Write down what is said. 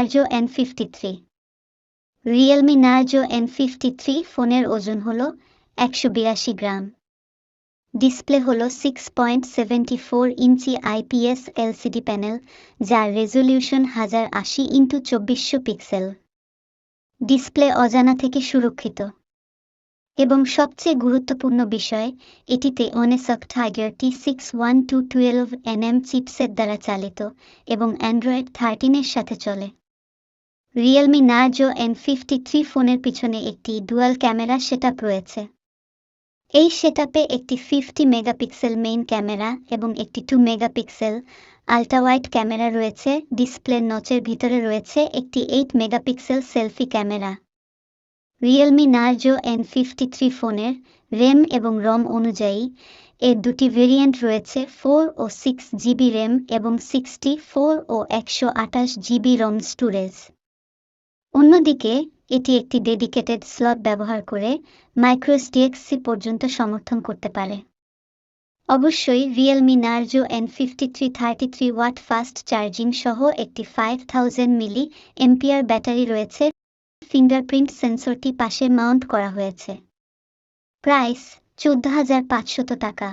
Naraz N53। Realme Naraz N53 ফোনের ওজন হলো 182 গ্রাম। ডিসপ্লে হলো 6.74 ইঞ্চি IPS LCD প্যানেল, যার রেজলিউশন 1080x2400 পিক্সেল। ডিসপ্লে অজানা থেকে সুরক্ষিত এবং সবচেয়ে গুরুত্বপূর্ণ বিষয়, এটিতে Onesok Tiger T61212nm চিপসেট দ্বারা চালিত এবং Android 13 এর সাথে চলে। Realme Naraz N53 ফোনের পিছনে একটি ডুয়াল ক্যামেরা সেটআপ রয়েছে। এই সেটআপে একটি 50 মেগাপিক্সেল মেইন ক্যামেরা এবং একটি 2 মেগাপিক্সেল আল্ট্রাওয়াইড ক্যামেরা রয়েছে। ডিসপ্লের নচের ভিতরে রয়েছে একটি 8 megapixel selfie camera. Realme Naraz N53 ফোনের RAM এবং ROM অনুযায়ী এর দুটি ভেরিয়েন্ট রয়েছে, 4 ও 6 GB RAM এবং 64 ও 128 GB ROM স্টোরেজ। অন্যদিকে এটি একটি ডেডিকেটেড স্লট ব্যবহার করে মাইক্রোএসডি পর্যন্ত সমর্থন করতে পারে। অবশ্যই Realme Naraz N53 33 watt fast charging সহ একটি 5000 মিলি এম্পিয়ার ব্যাটারি রয়েছে। ফিঙ্গারপ্রিন্ট সেন্সরটি পাশে মাউন্ট করা হয়েছে। প্রাইস 14,500 টাকা।